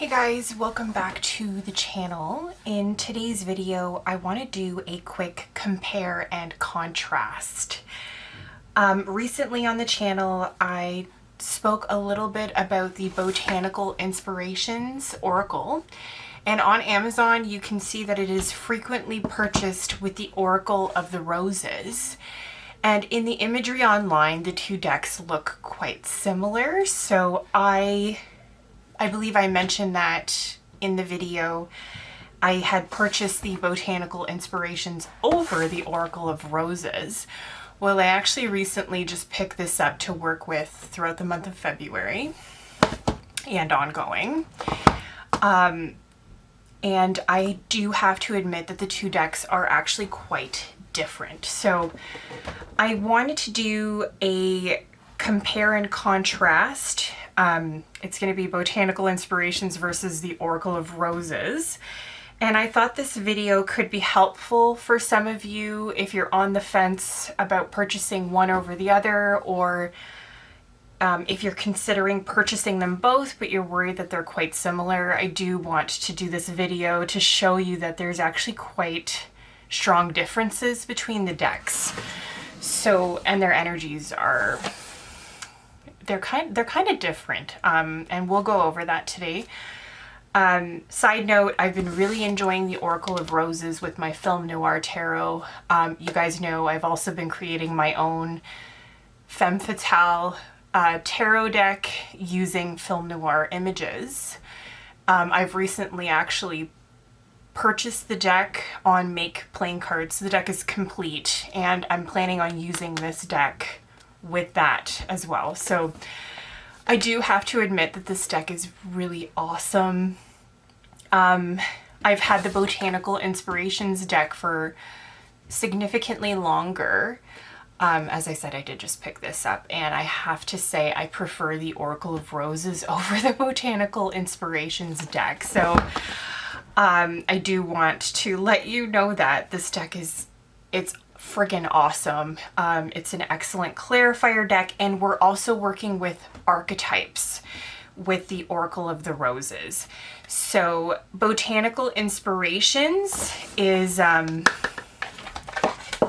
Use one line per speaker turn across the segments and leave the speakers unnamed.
Hey guys, welcome back to the channel. In today's video, I want to do a quick compare and contrast. Recently on the channel, I spoke a little bit about the Botanical Inspirations Oracle, and on Amazon you can see that it is frequently purchased with the Oracle of the Roses. And in the imagery online, the two decks look quite similar, so I believe I mentioned that in the video. I had purchased the Botanical Inspirations over the Oracle of Roses. Well, I actually recently just picked this up to work with throughout the month of February and ongoing. And I do have to admit that the two decks are actually quite different. So I wanted to do a compare and contrast. It's going to be Botanical Inspirations versus the Oracle of Roses. And I thought this video could be helpful for some of you if you're on the fence about purchasing one over the other, or if you're considering purchasing them both but you're worried that they're quite similar. I do want to do this video to show you that there's actually quite strong differences between the decks. So, and their energies are they're kind of different, and we'll go over that today. Side note, I've been really enjoying the Oracle of Roses with my Film Noir Tarot. You guys know I've also been creating my own Femme Fatale tarot deck using Film Noir images. I've recently actually purchased the deck on Make Playing Cards. So the deck is complete, and I'm planning on using this deck with that as well. So I do have to admit that this deck is really awesome. I've had the Botanical Inspirations deck for significantly longer. As I said, I did just pick this up, and I have to say I prefer the Oracle of Roses over the Botanical Inspirations deck. So I do want to let you know that this deck it's friggin' awesome. It's an excellent clarifier deck, and we're also working with archetypes with the Oracle of the Roses. So Botanical Inspirations is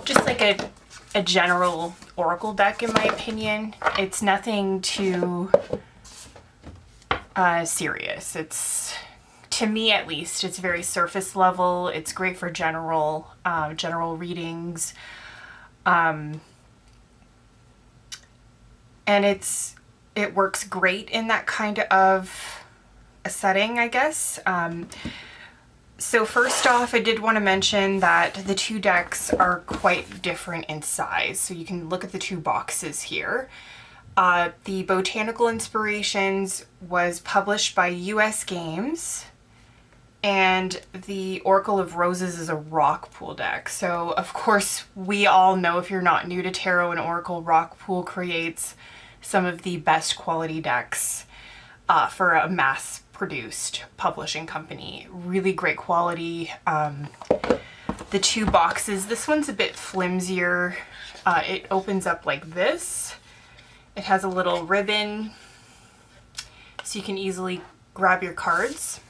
just like a general oracle deck, in my opinion. It's nothing too serious. To me at least, it's very surface level. It's great for general readings. And it works great in that kind of a setting, I guess. So first off, I did want to mention that the two decks are quite different in size. So you can look at the two boxes here. The Botanical Inspirations was published by US Games, and the Oracle of Roses is a rock pool deck. So of course we all know, if you're not new to tarot and oracle, rock pool creates some of the best quality decks for a mass produced publishing company. Really great quality. The two boxes, this one's a bit flimsier. It opens up like this. It has a little ribbon so you can easily grab your cards.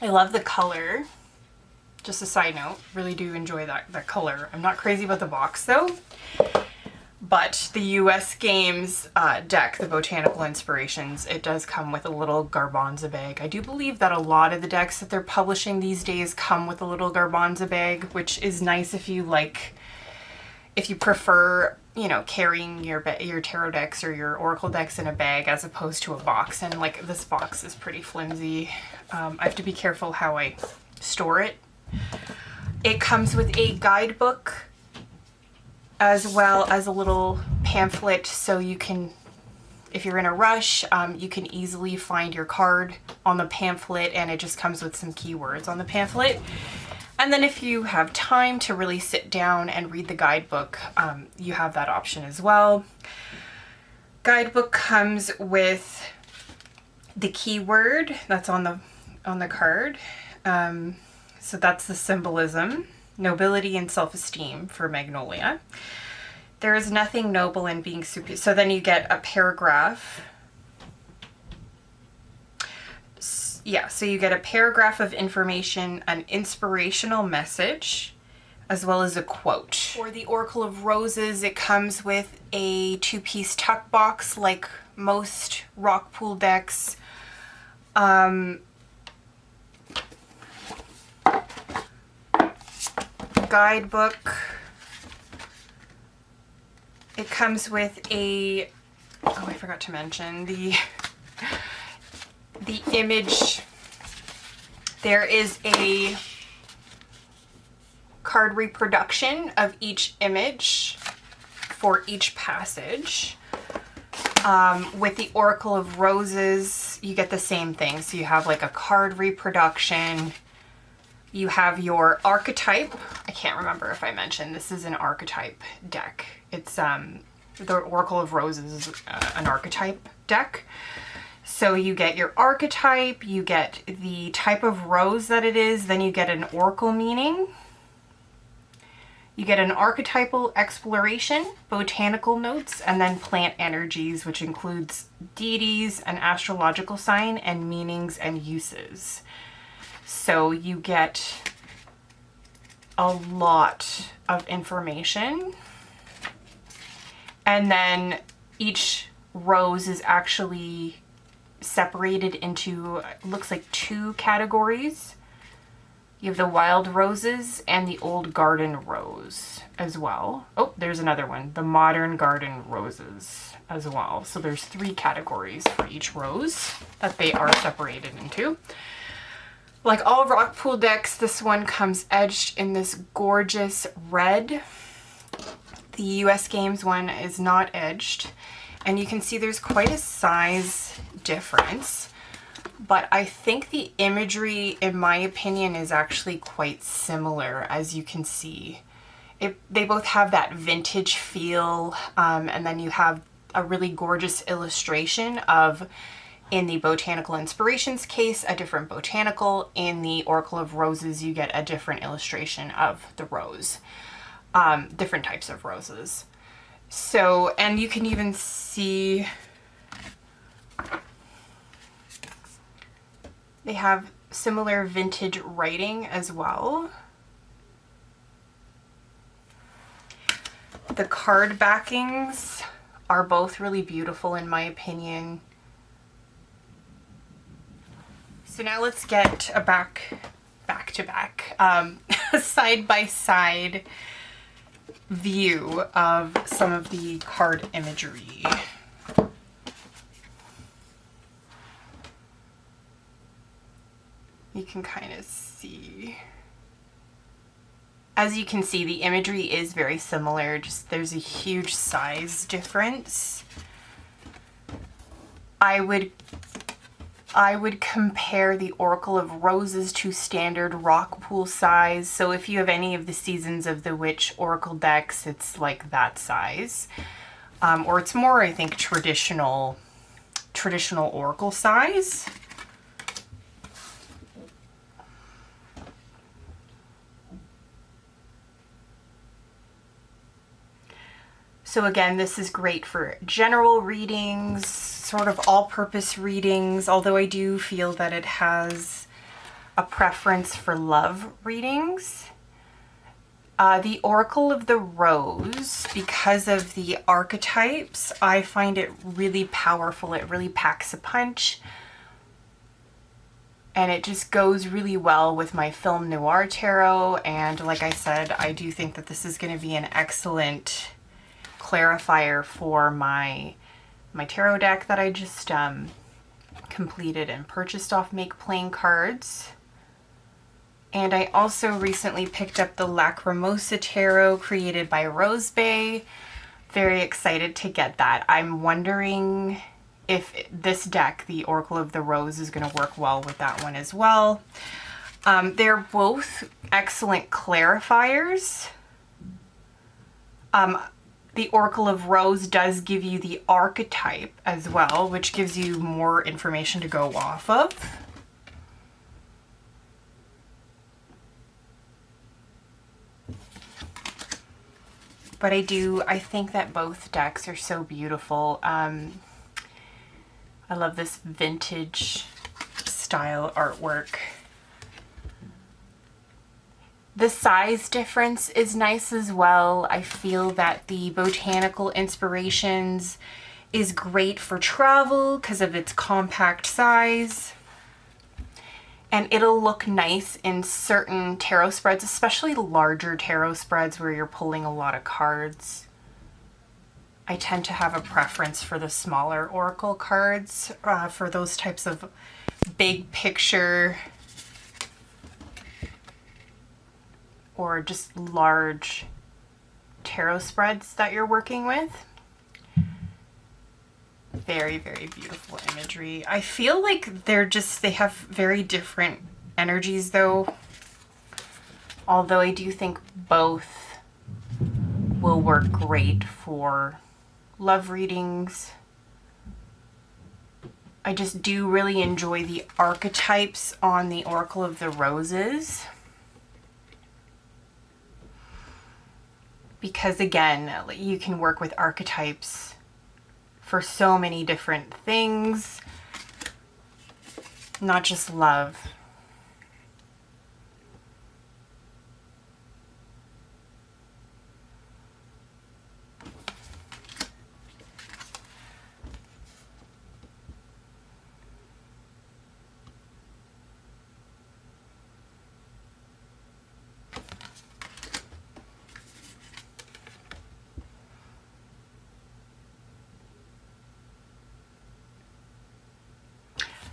I love the color. Just a side note, really do enjoy that color. I'm not crazy about the box though. But the US Games deck, the Botanical Inspirations, it does come with a little garbanzo bag. I do believe that a lot of the decks that they're publishing these days come with a little garbanzo bag, which is nice if you prefer, carrying your tarot decks or your oracle decks in a bag as opposed to a box. And like, this box is pretty flimsy. I have to be careful how I store it. It comes with a guidebook as well as a little pamphlet, so you can, if you're in a rush, you can easily find your card on the pamphlet, and it just comes with some keywords on the pamphlet. And then if you have time to really sit down and read the guidebook, you have that option as well. Guidebook comes with the keyword that's on the card. So that's the symbolism: nobility and self-esteem for Magnolia. There is nothing noble in being superior. So then you get a paragraph Yeah, so you get a paragraph of information, an inspirational message, as well as a quote. For the Oracle of Roses, it comes with a 2-piece tuck box like most rock pool decks. Guidebook. It comes with a, oh, I forgot to mention the image. There is a card reproduction of each image for each passage. With the Oracle of Roses, you get the same thing. So you have like a card reproduction. You have your archetype. I can't remember if I mentioned this is an archetype deck. It's the Oracle of Roses is an archetype deck. So you get your archetype, you get the type of rose that it is, then you get an oracle meaning. You get an archetypal exploration, botanical notes, and then plant energies, which includes deities, an astrological sign, and meanings and uses. So you get a lot of information. And then each rose is actually separated into, looks like 2 categories. You have the wild roses and the old garden rose as well. Oh, there's another one, the modern garden roses as well. So there's 3 categories for each rose that they are separated into. Like all rock pool decks, this one comes edged in this gorgeous red. The US Games one is not edged, and you can see there's quite a size difference. But I think the imagery, in my opinion, is actually quite similar, as you can see. They both have that vintage feel, and then you have a really gorgeous illustration of, in the Botanical Inspirations case, a different botanical. In the Oracle of Roses, you get a different illustration of the rose, different types of roses. So, and you can even see they have similar vintage writing as well. The card backings are both really beautiful in my opinion. So now let's get a back-to-back, side-by-side view of some of the card imagery. You can kind of see. As you can see, the imagery is very similar, just there's a huge size difference. I would compare the Oracle of Roses to standard rock pool size. So if you have any of the Seasons of the Witch Oracle decks, it's like that size. Or it's more, I think, traditional Oracle size. So again, this is great for general readings, sort of all-purpose readings, although I do feel that it has a preference for love readings. The Oracle of the Rose, because of the archetypes, I find it really powerful. It really packs a punch. And it just goes really well with my Film Noir Tarot. And like I said, I do think that this is going to be an excellent clarifier for my tarot deck that I just completed and purchased off Make Plain Cards. And I also recently picked up the Lacrimosa Tarot created by Rose Bay. Very excited to get that. I'm wondering if this deck, the Oracle of the Rose, is going to work well with that one as well. They're both excellent clarifiers. The Oracle of Rose does give you the archetype as well, which gives you more information to go off of. But I think that both decks are so beautiful. I love this vintage style artwork. The size difference is nice as well. I feel that the Botanical Inspirations is great for travel because of its compact size. And it'll look nice in certain tarot spreads, especially larger tarot spreads where you're pulling a lot of cards. I tend to have a preference for the smaller oracle cards for those types of big picture or just large tarot spreads that you're working with. Very, very beautiful imagery. I feel like they have very different energies though. Although I do think both will work great for love readings. I just do really enjoy the archetypes on the Oracle of the Roses. Because again, you can work with archetypes for so many different things, not just love.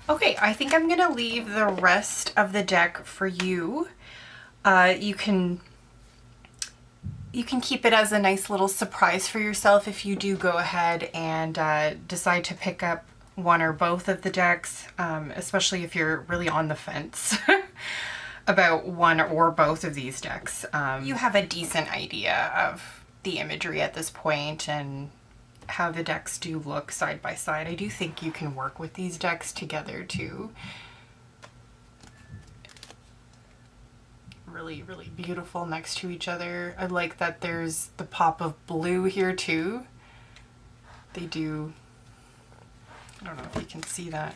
Okay, I think I'm gonna leave the rest of the deck for you. You can keep it as a nice little surprise for yourself if you do go ahead and decide to pick up one or both of the decks, especially if you're really on the fence about one or both of these decks. You have a decent idea of the imagery at this point and how the decks do look side by side. I do think you can work with these decks together too. Really, really beautiful next to each other. I like that there's the pop of blue here too. They do, I don't know if you can see that.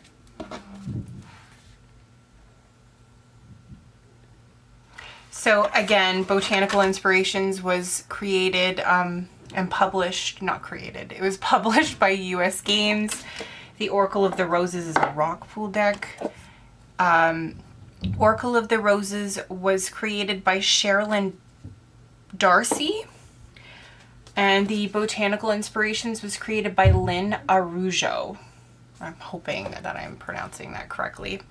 So again, Botanical Inspirations was created and published, not created, it was published by US Games. The Oracle of the Roses is a rock pool deck. Oracle of the Roses was created by Sherilyn Darcy, and the Botanical Inspirations was created by Lynn Arujo. I'm hoping that I'm pronouncing that correctly.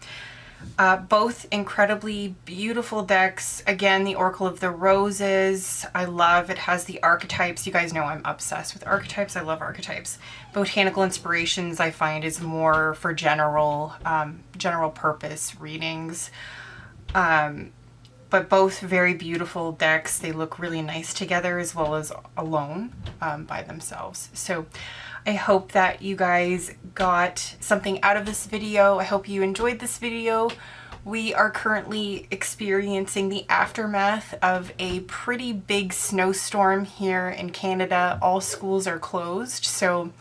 Both incredibly beautiful decks. Again, the Oracle of the Roses, I love. It has the archetypes. You guys know I'm obsessed with archetypes. I love archetypes. Botanical Inspirations, I find, is more for general purpose readings. But both very beautiful decks. They look really nice together as well as alone by themselves. So I hope that you guys got something out of this video. I hope you enjoyed this video. We are currently experiencing the aftermath of a pretty big snowstorm here in Canada. All schools are closed, so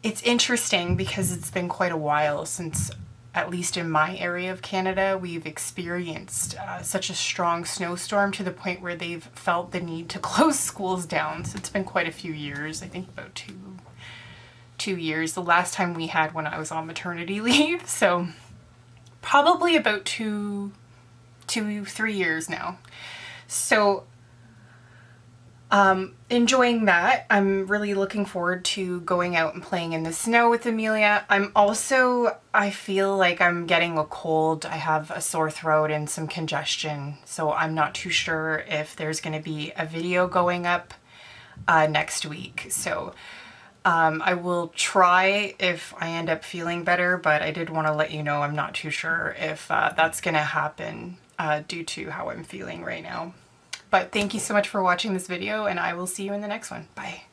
it's interesting because it's been quite a while since, at least in my area of Canada, we've experienced such a strong snowstorm to the point where they've felt the need to close schools down. So it's been quite a few years, I think about two years. The last time we had when I was on maternity leave, so probably about 3 years now. So enjoying that. I'm really looking forward to going out and playing in the snow with Amelia. I feel like I'm getting a cold. I have a sore throat and some congestion, so I'm not too sure if there's going to be a video going up next week. So I will try if I end up feeling better, but I did want to let you know I'm not too sure if that's going to happen due to how I'm feeling right now. But thank you so much for watching this video, and I will see you in the next one. Bye.